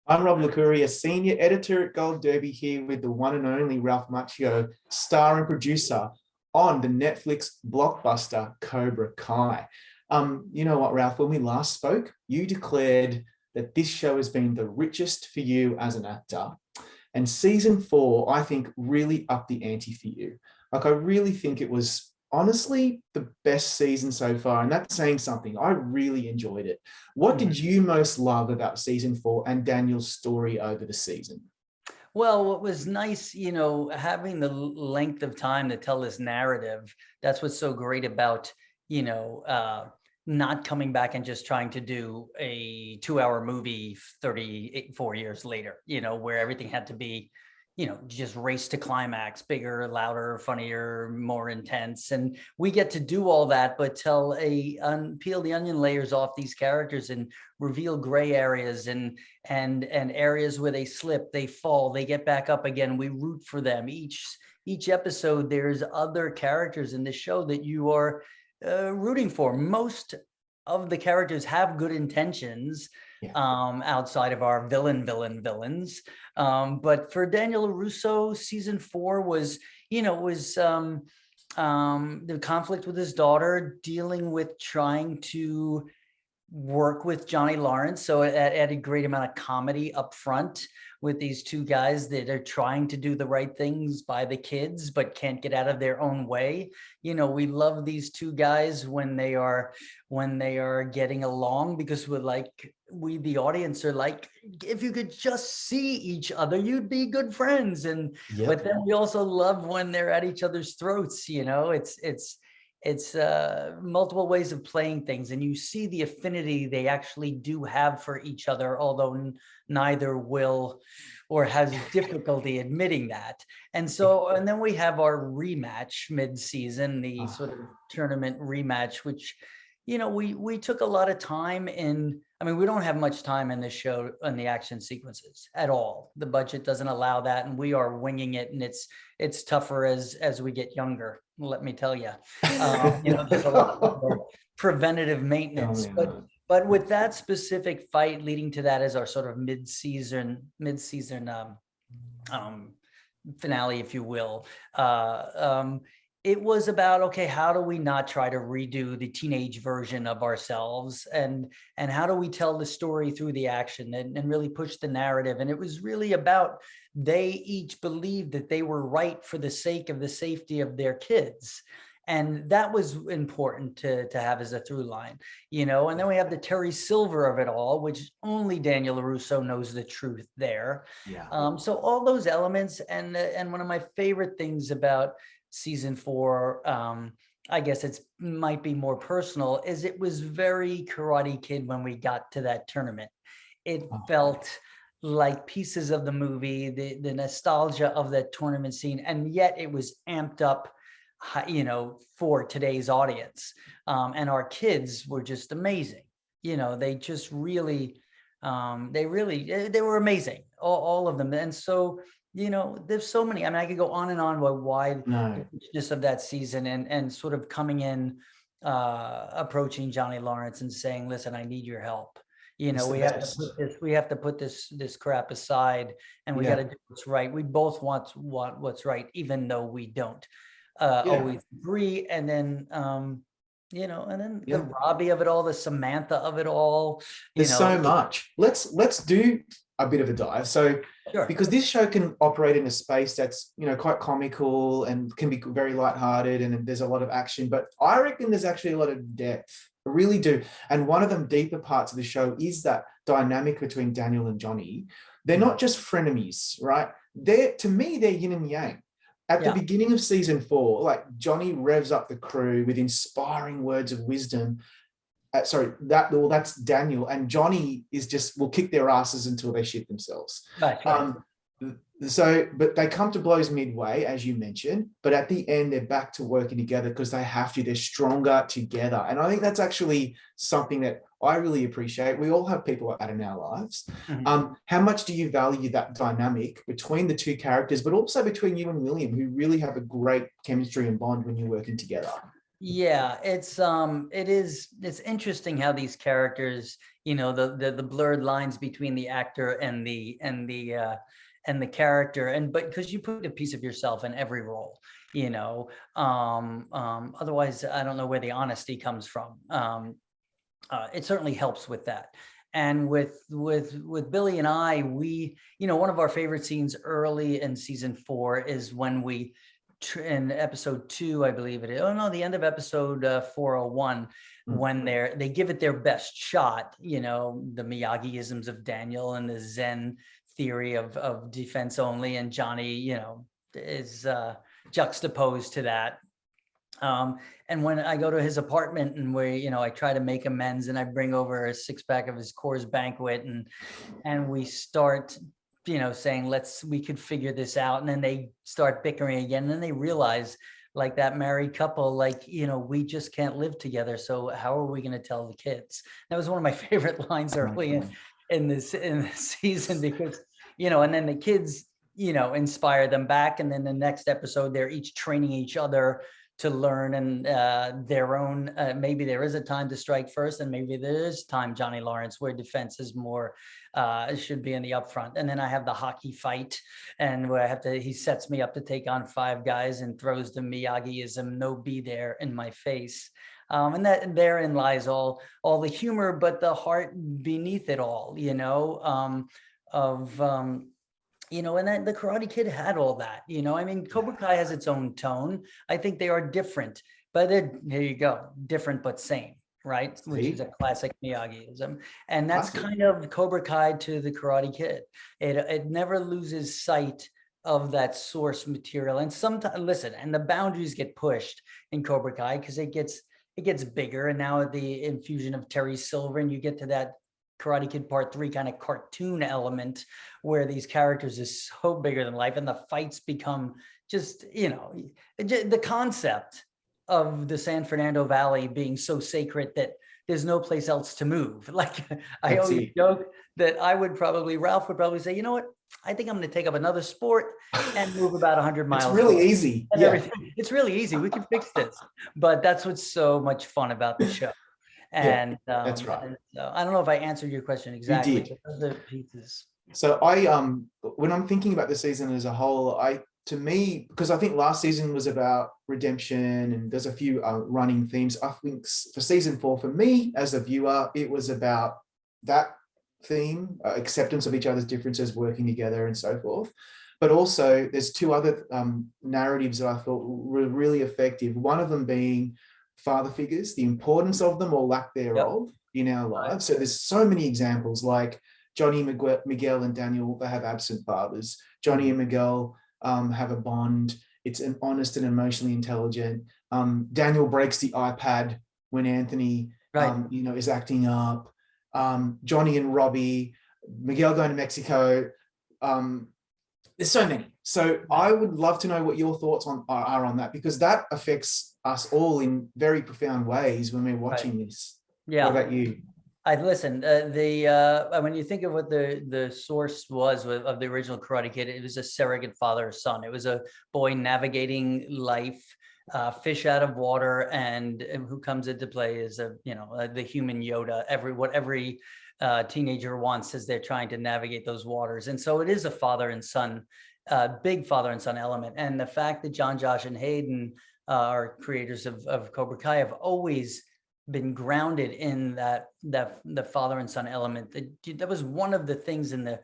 I'm Rob Licuria, Senior Editor at Gold Derby, here with the one and only Ralph Macchio, star and producer on the Netflix blockbuster Cobra Kai. You know what, Ralph, when we last spoke, you declared that this show has been the richest for you as an actor. And season 4, I think, really upped the ante for you. Like, I really think it was honestly the best season so far. And that's saying something. I really enjoyed it. What did you most love about season 4 and Daniel's story over the season? Well, what was nice, having the length of time to tell this narrative, that's what's so great about, not coming back and just trying to do a 2-hour movie 34 years later, where everything had to be, just race to climax, bigger, louder, funnier, more intense. And we get to do all that, but peel the onion layers off these characters and reveal gray areas and areas where they slip, they fall, they get back up again. We root for them. Each episode, there's other characters in the show that you are rooting for. Most of the characters have good intentions, outside of our villains. But for Daniel LaRusso, season 4 was, the conflict with his daughter, dealing with trying to work with Johnny Lawrence. So it added a great amount of comedy up front with these two guys that are trying to do the right things by the kids, but can't get out of their own way. We love these two guys when they are getting along, because we the audience are like, if you could just see each other, you'd be good friends. But then we also love when they're at each other's throats. It's multiple ways of playing things, and you see the affinity they actually do have for each other, although neither will or has difficulty admitting that. And then we have our rematch mid-season, the sort of tournament rematch, which, we took a lot of time in. I mean, we don't have much time in this show on the action sequences at all. The budget doesn't allow that, and we are winging it, and it's tougher as we get younger. Let me tell you, there's a lot more preventative maintenance. But with that specific fight leading to that as our sort of mid-season finale, if you will, it was about, okay, how do we not try to redo the teenage version of ourselves, and how do we tell the story through the action and really push the narrative? And it was really about, they each believed that they were right for the sake of the safety of their kids. And that was important to have as a through line, and then we have the Terry Silver of it all, which only Daniel LaRusso knows the truth there. So all those elements, and one of my favorite things about season 4, I guess might be more personal, is it was very Karate Kid when we got to that tournament. It felt like pieces of the movie, the nostalgia of that tournament scene, and yet it was amped up, for today's audience. And our kids were just amazing. They just really, they were amazing, all of them. And so, there's so many. I mean, I could go on and on about why the richness of that season, and sort of coming in, approaching Johnny Lawrence and saying, listen, I need your help. We have to put this crap aside, and we got to do what's right. We both want what's right, even though we don't always agree. And then, the Robbie of it all, the Samantha of it all. There's so much. Let's do a bit of a dive. So, because this show can operate in a space that's, quite comical and can be very lighthearted, and there's a lot of action, but I reckon there's actually a lot of depth. I really do. And one of the deeper parts of the show is that dynamic between Daniel and Johnny. They're not just frenemies, right? To me, they're yin and yang. At the beginning of season 4, like, Johnny revs up the crew with inspiring words of wisdom. That's Daniel, and Johnny is just, will kick their asses until they shit themselves. But they come to blows midway, as you mentioned, but at the end, they're back to working together because they have to. They're stronger together. And I think that's actually something that I really appreciate. We all have people like that in our lives. How much do you value that dynamic between the two characters, but also between you and William, who really have a great chemistry and bond when you're working together? Yeah, it's interesting how these characters, the blurred lines between the actor and the character, but because you put a piece of yourself in every role, otherwise I don't know where the honesty comes from. It certainly helps with that. And with Billy and I, we, one of our favorite scenes early in season 4 is when we, in episode 2, I believe it is. Oh no, the end of episode 401, when they give it their best shot. The Miyagi-isms of Daniel and the Zen theory of defense only, and Johnny, is juxtaposed to that. And when I go to his apartment and I try to make amends, and I bring over a 6-pack of his Coors Banquet, and we start, saying, we could figure this out. And then they start bickering again. And then they realize, like that married couple, we just can't live together. So how are we going to tell the kids? That was one of my favorite lines early in this season, because, and then the kids, inspire them back. And then the next episode, they're each training each other to learn, and their own, maybe there is a time to strike first, and maybe there is time, Johnny Lawrence, where defense is more, should be in the upfront. And then I have the hockey fight, and where he sets me up to take on 5 guys and throws the Miyagi-ism, no be there, in my face. And therein lies all the humor, but the heart beneath it all, and then the Karate Kid had all that, Cobra Kai has its own tone. I think they are different, but there you go, different but same, right? Which is a classic Miyagi-ism. And that's kind of Cobra Kai to the Karate Kid. It never loses sight of that source material. And sometimes, listen, and the boundaries get pushed in Cobra Kai because it gets bigger. And now the infusion of Terry Silver, and you get to that Karate Kid Part 3 kind of cartoon element where these characters is so bigger than life, and the fights become just, the concept of the San Fernando Valley being so sacred that there's no place else to move. Like I always joke that Ralph would probably say, you know what? I think I'm going to take up another sport and move about 100 miles. It's really easy. Everything. It's really easy. We can fix this. But that's what's so much fun about the show. And that's right. And so I don't know if I answered your question exactly. You did. But those are pieces. So when I'm thinking about the season as a whole, because I think last season was about redemption, and there's a few running themes. I think for season 4, for me as a viewer, it was about that theme, acceptance of each other's differences, working together, and so forth. But also, there's 2 other narratives that I thought were really effective. One of them being father figures, the importance of them or lack thereof in our lives. So there's so many examples, like Johnny, Miguel and Daniel, they have absent fathers. Johnny and Miguel have a bond. It's an honest and emotionally intelligent. Daniel breaks the iPad when Anthony, is acting up. Johnny and Robbie, Miguel going to Mexico. There's so many. So I would love to know what your thoughts are on that, because that affects us all in very profound ways when we're watching this. Yeah. What about you? I listened. When you think of what the source was of the original Karate Kid, it was a surrogate father son. It was a boy navigating life, fish out of water, and who comes into play is the human Yoda. Every teenager wants as they're trying to navigate those waters. And so it is a father and son, big father and son element. And the fact that John, Josh, and Hayden, our creators of Cobra Kai, have always been grounded in the father and son element. That was one of the things in the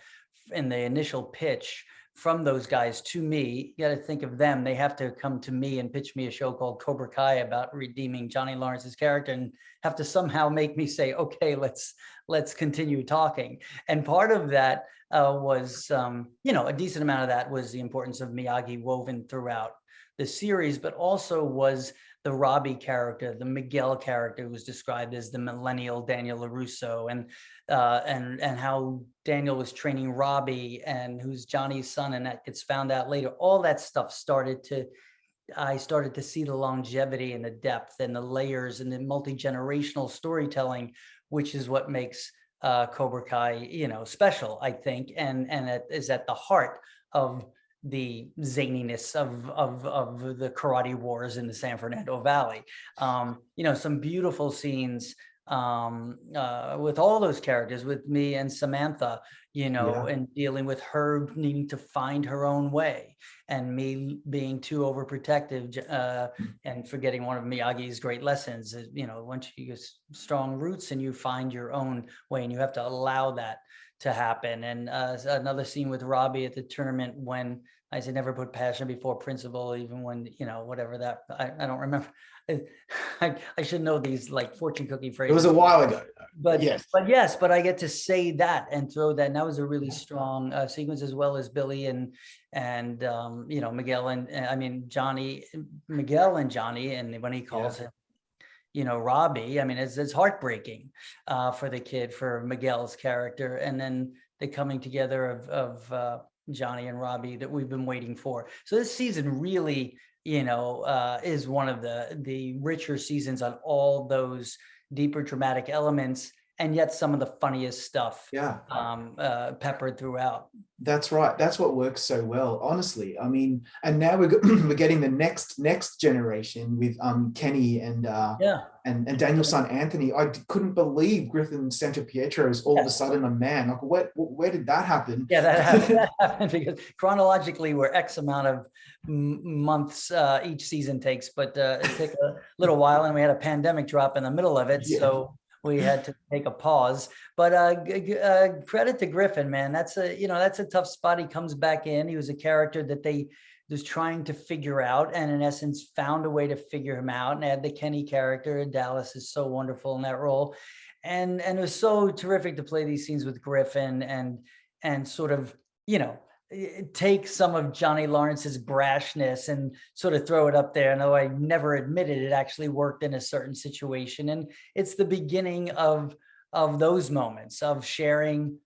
initial pitch from those guys to me. You got to think of them. They have to come to me and pitch me a show called Cobra Kai about redeeming Johnny Lawrence's character, and have to somehow make me say, okay, let's continue talking. And part of that was, a decent amount of that was the importance of Miyagi woven throughout the series, but also was the Robbie character, the Miguel character, who was described as the millennial Daniel LaRusso, and how Daniel was training Robbie, and who's Johnny's son, and that gets found out later. All that stuff I started to see the longevity and the depth and the layers and the multi-generational storytelling, which is what makes Cobra Kai, special, I think, and it is at the heart of zaniness of the karate wars in the San Fernando Valley. Some beautiful scenes with all those characters, with me and Samantha, and dealing with her needing to find her own way, and me being too overprotective, and forgetting one of Miyagi's great lessons is, once you get strong roots and you find your own way, and you have to allow that to happen. And another scene with Robbie at the tournament when I said never put passion before principle, even when, whatever that, I don't remember. I should know these like fortune cookie phrases. It was a while ago. But I get to say that and throw that. And that was a really strong sequence, as well as Billy and Miguel and Johnny, Miguel and Johnny. And when he calls him, Robbie, it's heartbreaking for the kid, for Miguel's character. And then the coming together of Johnny and Robbie that we've been waiting for. So this season really, is one of the richer seasons on all those deeper dramatic elements, and yet some of the funniest stuff peppered throughout. That's right. That's what works so well, honestly. And now we're getting the next generation with Kenny and Daniel's son Anthony. I couldn't believe Griffin Santapietro is all of a sudden a man. Like, where did that happen? Yeah, that happened because chronologically we're X amount of months each season takes, but it took a little while, and we had a pandemic drop in the middle of it, so we had to take a pause. But credit to Griffin, man. That's a tough spot. He comes back in. He was a character that they was trying to figure out, and in essence found a way to figure him out, and add the Kenny character. Dallas is so wonderful in that role, and it was so terrific to play these scenes with Griffin and sort of take some of Johnny Lawrence's brashness and sort of throw it up there. And though I never admitted it actually worked in a certain situation, and it's the beginning of those moments of sharing,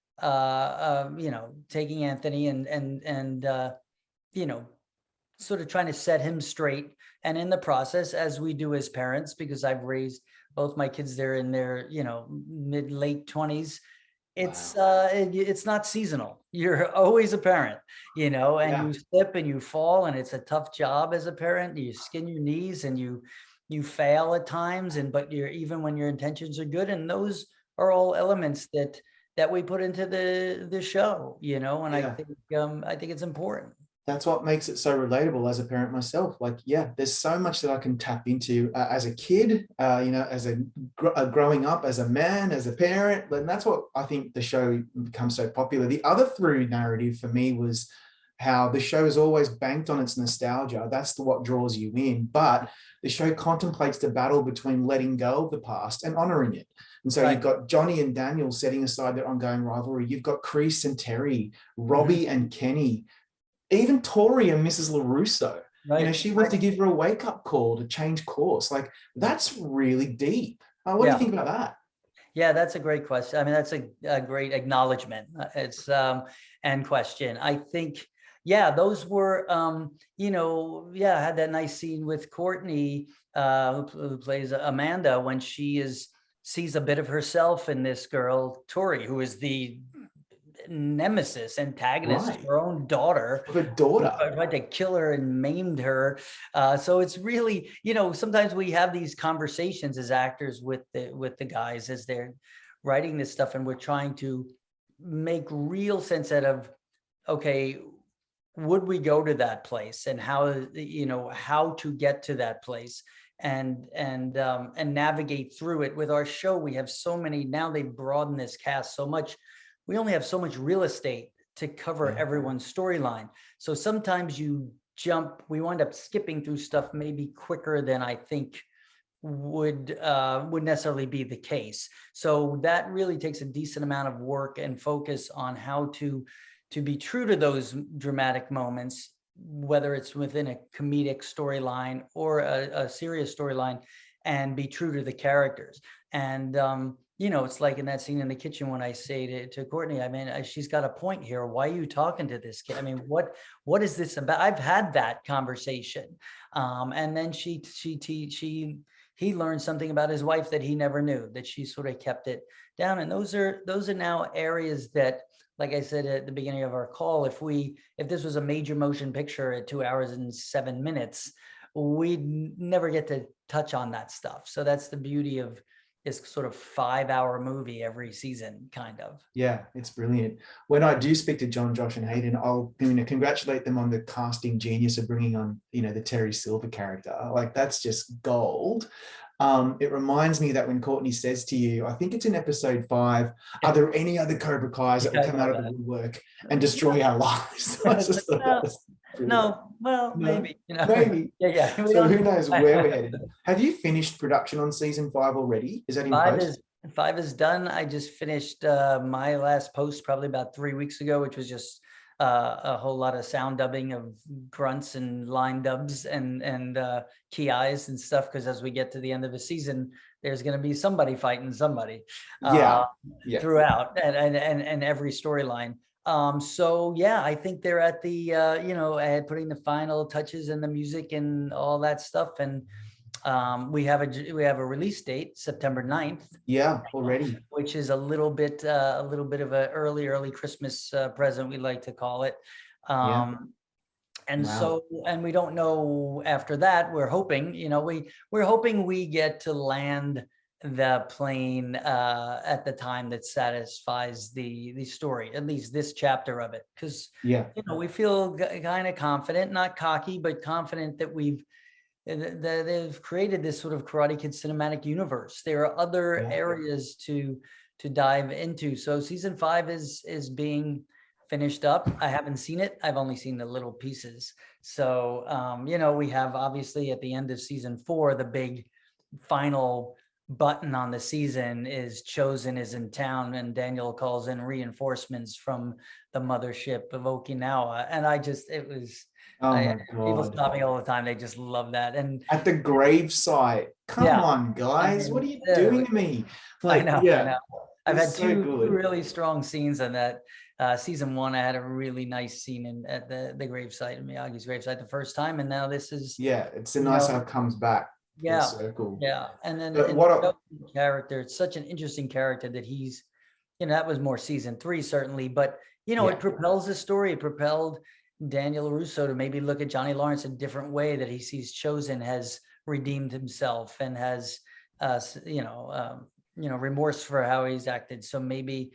taking Anthony and sort of trying to set him straight. And in the process, as we do as parents, because I've raised both my kids, they're in their, mid-late 20s. It's not seasonal. You're always a parent, and you slip and you fall, and it's a tough job as a parent. You skin your knees and you fail at times, but you're, even when your intentions are good, and those are all elements that we put into the show, and I think it's important. That's what makes it so relatable as a parent myself. Like, there's so much that I can tap into as a kid, as growing up as a man, as a parent. And that's what I think the show becomes so popular. The other through narrative for me was how the show is always banked on its nostalgia. That's what draws you in. But the show contemplates the battle between letting go of the past and honoring it. And so you've got Johnny and Daniel setting aside their ongoing rivalry. You've got Kreese and Terry, Robbie and Kenny, even Tori and Mrs. LaRusso. Right. She wants to give her a wake-up call to change course. Like, that's really deep. What do you think about that? Yeah, that's a great question. That's a great acknowledgement. It's and question. I think, those were, I had that nice scene with Courtney, who plays Amanda, when she sees a bit of herself in this girl, Tori, who is the nemesis, antagonist, her own daughter. Her daughter tried to kill her and maimed her. So it's really, sometimes we have these conversations as actors with the guys as they're writing this stuff, and we're trying to make real sense out of, okay, would we go to that place, and how to get to that place, and navigate through it. With our show, we have so many, now they've broadened this cast so much. We only have so much real estate to cover everyone's storyline. So sometimes we wind up skipping through stuff maybe quicker than I think would necessarily be the case. So that really takes a decent amount of work and focus on how to be true to those dramatic moments, whether it's within a comedic storyline or a serious storyline, and be true to the characters. And it's like in that scene in the kitchen when I say to Courtney, she's got a point here. Why are you talking to this kid? What is this about? I've had that conversation. And then she he learned something about his wife that he never knew, that she sort of kept it down. And those are now areas that, like I said at the beginning of our call, if this was a major motion picture at 2 hours and 7 minutes, we'd never get to touch on that stuff. So that's the beauty of this sort of 5-hour movie every season, kind of. Yeah, it's brilliant. When I do speak to John, Josh, and Hayden, I'll congratulate them on the casting genius of bringing on, the Terry Silver character. Like, that's just gold. It reminds me that when Courtney says to you, I think it's in episode 5, are there any other Cobra Kais that will come out of the woodwork and destroy our lives? I just thought that was brilliant. Maybe. Maybe. Yeah. So who knows where we're headed? Have you finished production on season 5 already? Is that in post? 5 is done. I just finished my last post probably about 3 weeks ago, which was just a whole lot of sound dubbing of grunts and line dubs and key eyes and stuff. Because as we get to the end of the season, there's going to be somebody fighting somebody throughout and every storyline. So yeah, I think they're at the putting the final touches and the music and all that stuff. And we have a release date, September 9th. Yeah, already. Which is a little bit of an early Christmas present, we like to call it. And wow. And we don't know after that. We're hoping, we're hoping we get to land the plane at the time that satisfies the story, at least this chapter of it. Because we feel kind of confident, not cocky, but confident that they've created this sort of Karate Kid cinematic universe. There are other areas to dive into. So season 5 is being finished up. I haven't seen it. I've only seen the little pieces. So we have, obviously, at the end of season 4, the big final button on the season is Chosen is in town, and Daniel calls in reinforcements from the mothership of Okinawa. And people stop me all the time. They just love that. And at the gravesite, come on, guys, what are you doing to me? Like, I know. I've had two really strong scenes in that. Season 1, I had a really nice scene at the gravesite, Miyagi's gravesite, the first time, and now this is it's a nice how it comes back. Circle. And then character, it's such an interesting character that he's, that was more season 3 certainly, but it propels the story. It propelled Daniel Russo to maybe look at Johnny Lawrence a different way, that he sees Chosen has redeemed himself and has remorse for how he's acted. So maybe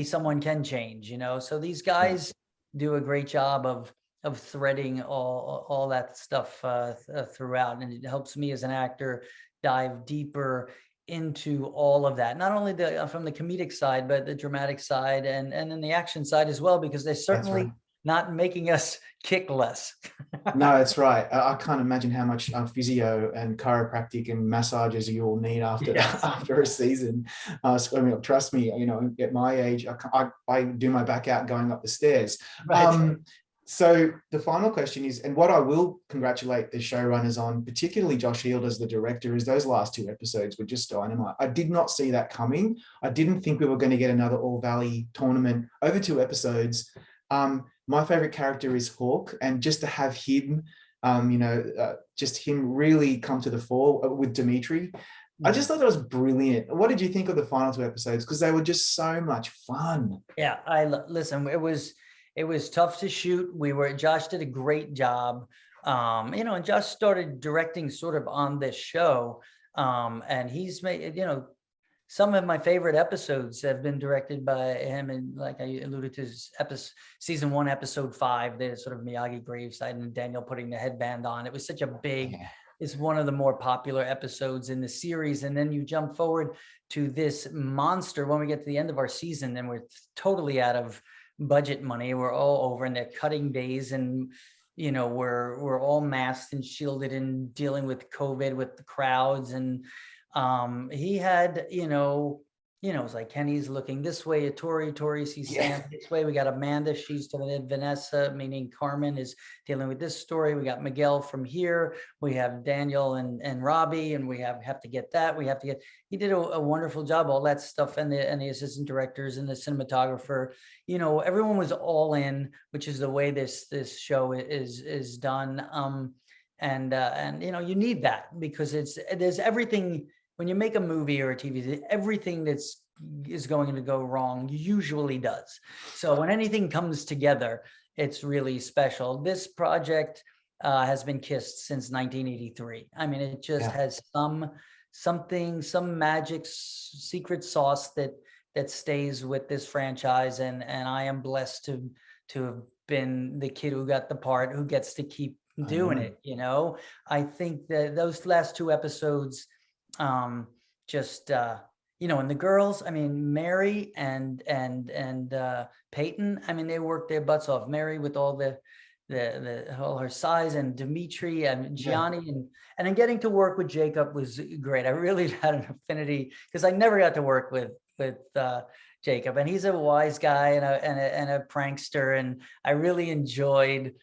someone can change, so these guys do a great job of threading all that stuff throughout, and it helps me as an actor dive deeper into all of that, not only from the comedic side, but the dramatic side and then the action side as well, because they're certainly not making us kick less. No, that's right. I can't imagine how much physio and chiropractic and massages you all need after a season. Trust me, at my age, I do my back out going up the stairs. Right. So the final question is, and what I will congratulate the showrunners on, particularly Josh Heald as the director, is those last 2 episodes were just dynamite. I did not see that coming. I didn't think we were going to get another All Valley tournament over 2 episodes. My favorite character is Hawk, and just to have him, just him really come to the fore with Dimitri, I just thought that was brilliant. What did you think of the final 2 episodes? Because they were just so much fun. Yeah, listen. It was tough to shoot. Josh did a great job. And Josh started directing sort of on this show, and he's made some of my favorite episodes have been directed by him, and like I alluded to, season 1, episode 5, the sort of Miyagi graveside and Daniel putting the headband on. It was such a big, it's one of the more popular episodes in the series. And then you jump forward to this monster when we get to the end of our season, and we're totally out of budget money. We're all over, and they're cutting days, and we're all masked and shielded and dealing with COVID with the crowds. And he had, it's like Kenny's looking this way at Tori sees Sam this way. We got Amanda, she's telling it. Vanessa, meaning Carmen, is dealing with this story. We got Miguel from here. We have Daniel and Robbie, and we have to get that. He did a wonderful job, all that stuff, and the assistant directors and the cinematographer. Everyone was all in, which is the way this show is done. and you need that, because there's everything when you make a movie or a TV, everything is going to go wrong usually does. So when anything comes together, it's really special. This project has been kissed since 1983. I mean, it just has some magic secret sauce that stays with this franchise, and I am blessed to have been the kid who got the part, who gets to keep doing it. I think that those last 2 episodes, and the girls, I mean, Mary and Peyton, I mean, they worked their butts off. Mary with all all her size, and Dimitri and Gianni, and then getting to work with Jacob was great. I really had an affinity, because I never got to work with Jacob, and he's a wise guy and a prankster, and I really enjoyed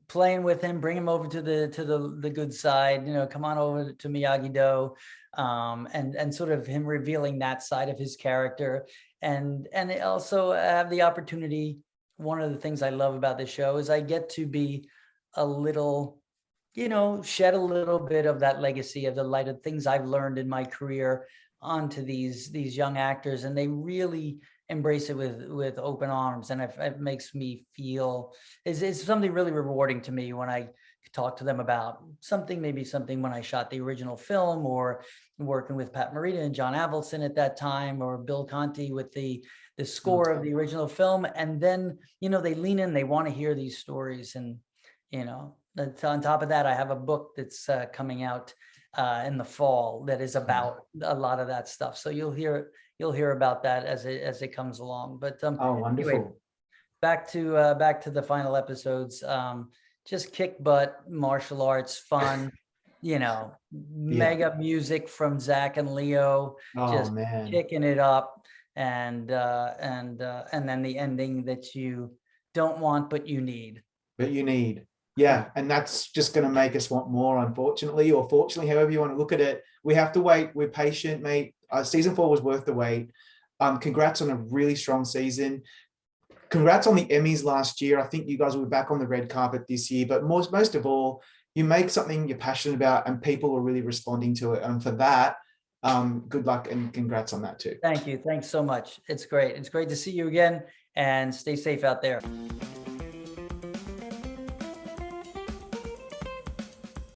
playing with him, bring him over to the good side, come on over to Miyagi-Do, and sort of him revealing that side of his character, and also have the opportunity. One of the things I love about this show is I get to be a little, shed a little bit of that legacy of the light of things I've learned in my career onto these young actors, and they really embrace it with open arms, and it makes me feel it's something really rewarding to me when I talk to them about something when I shot the original film, or working with Pat Morita and John Avildsen at that time, or Bill Conti with the score of the original film, and then they lean in, they want to hear these stories, and on top of that, I have a book that's coming out in the fall that is about a lot of that stuff, so you'll hear about that as it comes along. But wonderful. Anyway, back to the final episodes. Just kick butt, martial arts, fun, mega music from Zach and Leo, just kicking it up, and then the ending that you don't want but you need. And that's just going to make us want more, unfortunately, or fortunately, however you want to look at it. We have to wait. We're patient, mate. Season 4 was worth the wait. Congrats on a really strong season. Congrats on the Emmys last year. I think you guys will be back on the red carpet this year, but most of all, you make something you're passionate about and people are really responding to it. And for that, good luck and congrats on that too. Thank you. Thanks so much. It's great. It's great to see you again, and stay safe out there.